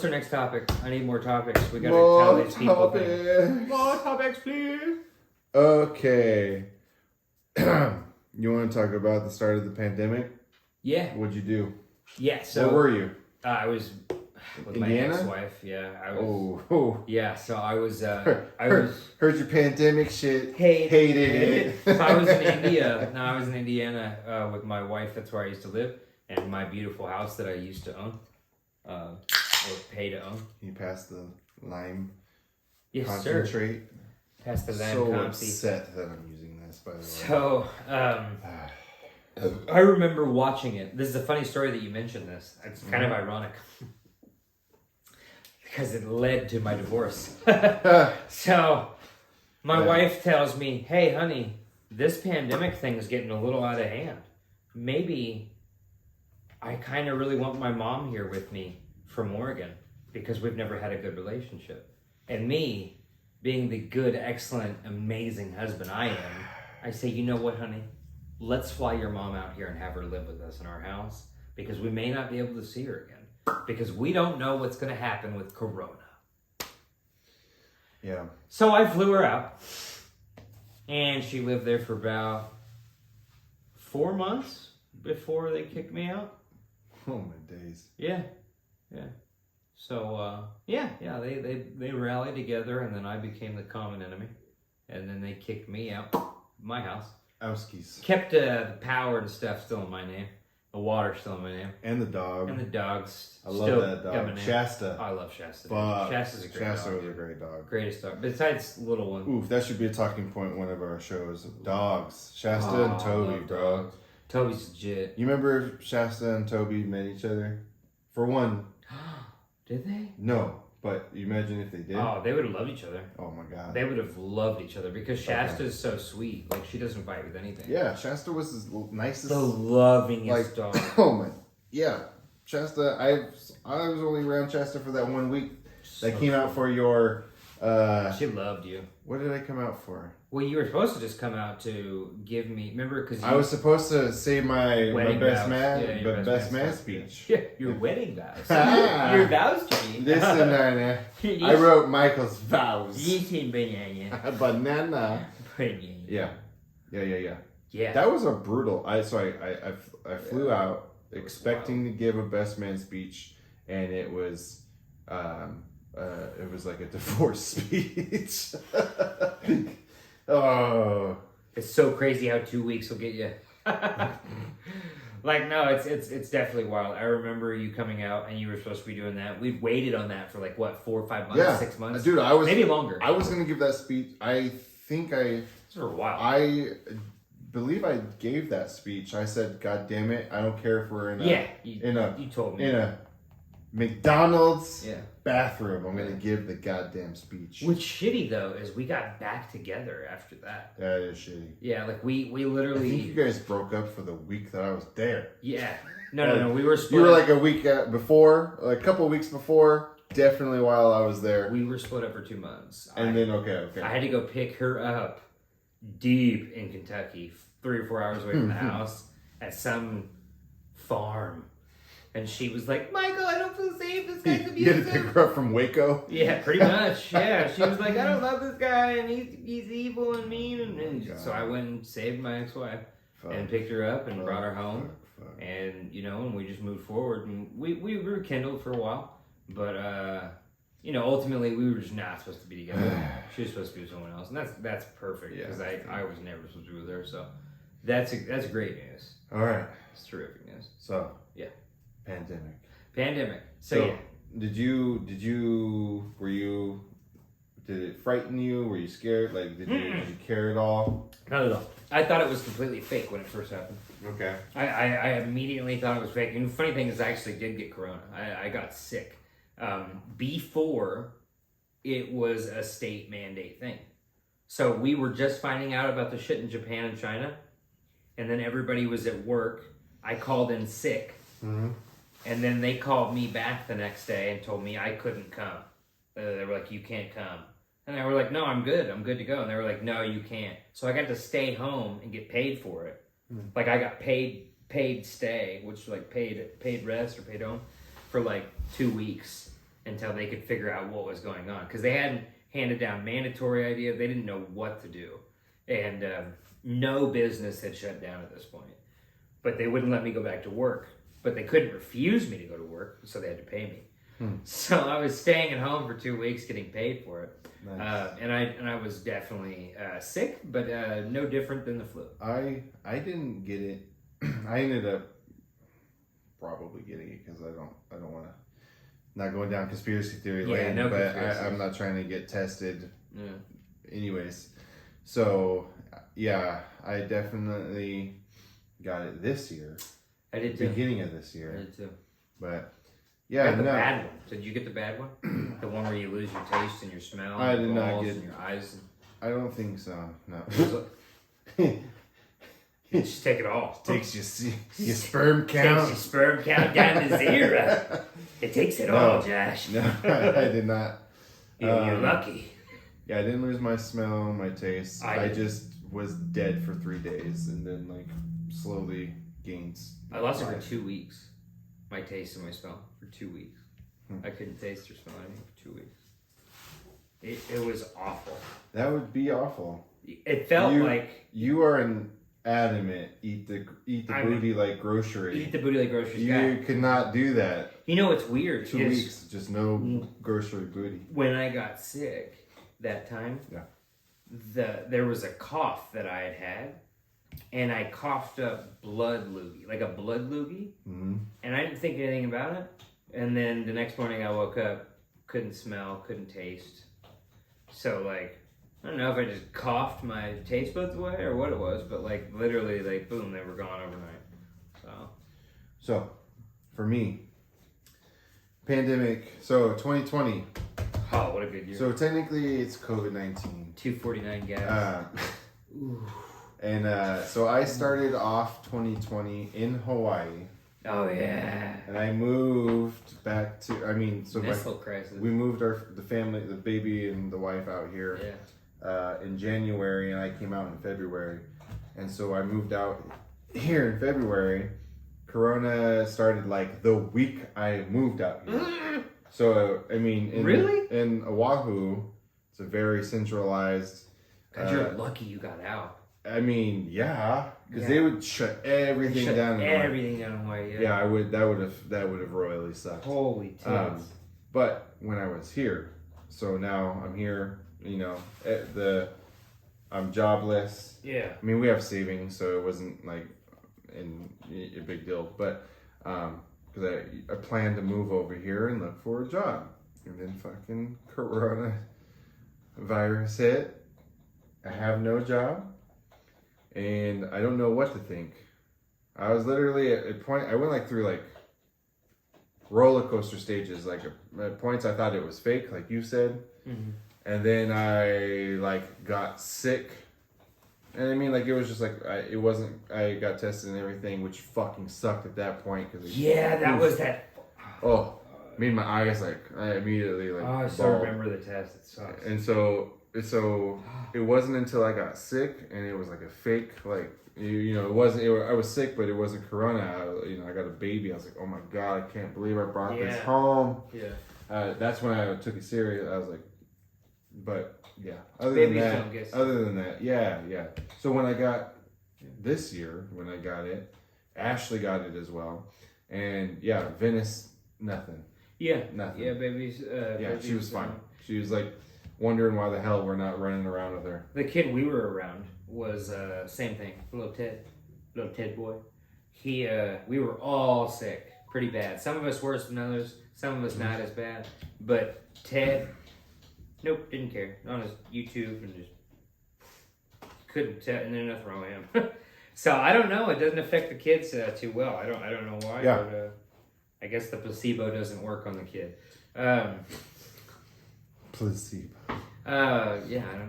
What's our next topic? I need more topics. We gotta tell these people things. More topics, please. Okay. You want to talk about the start of the pandemic? Yeah. What'd you do? Yeah. So Where were you? I was with Indiana? my ex-wife. Yeah. I was. Oh. Yeah. So I was. Heard your pandemic shit. Hated it. So I was in India. No, I was in Indiana with my wife. That's where I used to live, and my beautiful house that I used to own, or pay to own. You passed the lime Yes, sir. concentrate. Past the land So Compsy. upset that I'm using this, by the way. So, I remember watching it. This is a funny story that you mentioned this. It's kind of ironic. Because it led to my divorce. So, my wife tells me, hey, honey, this pandemic thing is getting a little out of hand. Maybe I kind of really want my mom here with me from Oregon because we've never had a good relationship. And me, being the good, excellent, amazing husband I am, I say, you know what, honey? Let's fly your mom out here and have her live with us in our house because we may not be able to see her again because we don't know what's going to happen with Corona. Yeah. So I flew her out and she lived there for about 4 months before they kicked me out. Oh, my days. Yeah. So, they rallied together, and then I became the common enemy. And then they kicked me out my house. Owskies. Kept the power and stuff still in my name. The water still in my name. And the dog. And the dogs I love still that got my dog. name. Shasta. I love Shasta. Fuck. Shasta's a great Shasta dog. was a great dog. Greatest dog. Besides little one. Oof, that should be a talking point one of our shows. Dogs. Shasta and I Toby, love bro. dogs. Toby's legit. You remember Shasta and Toby met each other? For one, Did they? no. But you imagine if they did. Oh, they would have loved each other. Oh my god. They would have loved each other because Shasta's so sweet. Like, she doesn't fight with anything. Yeah, Shasta was his nicest. The lovingest like, dog. oh my. Yeah, Shasta. I was only around Shasta for that 1 week. That came out for your. She loved you. What did I come out for? Well, you were supposed to just come out to give me. Remember, because I was supposed to say my Wedding best vows. man, Yeah, your best man speech. Yeah, your wedding vows. Ah. Your vows to me. Listen, Nana. I wrote Michael's vows. Eating banana. Banana. Banana. Yeah. Yeah. That was a brutal. I flew out It was expecting to give a best man speech, and it was like a divorce speech. Oh, It's so crazy how 2 weeks will get you. Like, no, it's definitely wild. I remember you coming out and you were supposed to be doing that. We've waited on that for like what, 4 or 5 months, yeah, 6 months, dude. maybe longer. I was gonna give that speech. It's for a while. I believe I gave that speech. I said, "God damn it! I don't care if we're in a you told me in a McDonald's yeah. bathroom. I'm gonna give the goddamn speech." What's shitty though is we got back together after that. That is shitty. Yeah, like we I literally. think you guys broke up for the week that I was there. Yeah. No. We were split. You were like a week before, like a couple weeks before. Definitely while I was there. We were split up for 2 months. And then okay. I had to go pick her up deep in Kentucky, 3 or 4 hours away from the house, at some farm. And she was like, Michael, I don't feel safe. This guy's You had to abusive. pick her up from Waco. Yeah, pretty much. Yeah, she was like, I don't love this guy, and he's evil and mean. And God. so I went and saved my ex-wife and picked her up and brought her home. And, and we just moved forward. And we rekindled for a while. But, ultimately, we were just not supposed to be together. She was supposed to be with someone else. And that's perfect because I was never supposed to be with her. So that's great news. All right. It's terrific news. So Yeah. Pandemic. So yeah. Did it frighten you? Were you scared? Like, did you care at all? Not at all. I thought it was completely fake when it first happened. Okay. I immediately thought it was fake. And the funny thing is I actually did get corona. I got sick before it was a state mandate thing. So we were just finding out about the shit in Japan and China. And then everybody was at work. I called in sick. Mm-hmm. And then they called me back the next day and told me I couldn't come. They were like, you can't come. And I were like, no, I'm good to go. And they were like, no, you can't. So I got to stay home and get paid for it. Like I got paid stay, which is like paid rest or paid home for like 2 weeks. until they could figure out what was going on, because they hadn't handed down mandatory idea. They didn't know what to do, and no business had shut down at this point. But they wouldn't let me go back to work. But they couldn't refuse me to go to work, so they had to pay me. So I was staying at home for 2 weeks, getting paid for it. Nice. And I was definitely sick, but no different than the flu. I didn't get it. I ended up probably getting it because I don't want to, not going down conspiracy theory lane, no but conspiracies. I'm not trying to get tested Yeah. anyways. So yeah, I definitely got it this year, I did too. beginning of this I year, did too. but I yeah, got the no, bad one. Did you get the bad one? The one where you lose your taste and your smell, I and did your not balls get- and your eyes. I don't think so. No, You just take it all. takes your sperm Takes count. your sperm count down to 0. It takes it No. all, Josh. No, I did not. You're Um, lucky. Yeah, I didn't lose my smell, my taste. I I did. just was dead for 3 days and then like slowly gains. I lost it for life. 2 weeks. My taste and my smell for 2 weeks. Hmm. I couldn't taste or smell anything for 2 weeks. It was awful. That would be awful. It felt You- like You are an adamant eat the I'm booty like grocery. eat the booty like groceries You guy. could not do that. You know what's weird 2 is weeks, just no grocery booty. when I got sick that time, Yeah. there was a cough that I had, and I coughed up blood loogie, like a blood loogie, hmm and I didn't think anything about it. And then the next morning I woke up, couldn't smell, couldn't taste. So like, I don't know if I just coughed my taste buds away or what it was, but like literally like boom, they were gone overnight. So, for me, pandemic. So 2020. Oh, what a good year. So technically, it's COVID-19. 249 gas. So I started off 2020 in Hawaii, Oh yeah. and I moved back to. I mean, so Missile crisis. we moved the family, the baby, and the wife out here Yeah. in January, and I came out in February, and so I moved out here in February. Corona started like the week I moved out here. So I mean, Really? in Oahu, it's a very centralized. God, you're lucky you got out. I mean, yeah, because Yeah. they would shut everything Shut down. in Hawaii. everything down in Hawaii. Yeah, I would. That would have royally sucked. Holy tits. But when I was here, so now I'm here. You know, I'm jobless. Yeah. I mean, we have savings, so it wasn't like a big deal. But because I planned to move over here and look for a job, and then fucking Corona virus hit. I have no job, and I don't know what to think. I was literally at a point. I went like through like roller coaster stages. Like at points, I thought it was fake, like you said, and then I like got sick. And I mean, like it was just like it wasn't. I got tested and everything, which fucking sucked at that point because Yeah, that was that. oh, made my eyes like I immediately like. Oh, I still bawled. remember the test. It sucks. And so it wasn't until I got sick and it was like a fake like you know it wasn't I was sick but it wasn't Corona. I got a baby. I was like, oh my god, I can't believe I brought this Yeah. home. Yeah. That's when I took it serious. I was like, but yeah. Other Babies than don't get that, sick. other than that, yeah. So when I got this year, when I got it, Ashley got it as well, and yeah, Venice, nothing. Yeah. Nothing. Yeah, babies. Yeah, she was babies, fine. She was like wondering why the hell we're not running around with her. The kid we were around was same thing. Little Ted boy. We were all sick, pretty bad. Some of us worse than others. Some of us not as bad. But Ted, nope, didn't care. On his YouTube and just couldn't tell, and there's nothing wrong with him. So I don't know. It doesn't affect the kids too well. I don't know why. Yeah. But, I guess the placebo doesn't work on the kid. Placebo. Yeah, I don't know.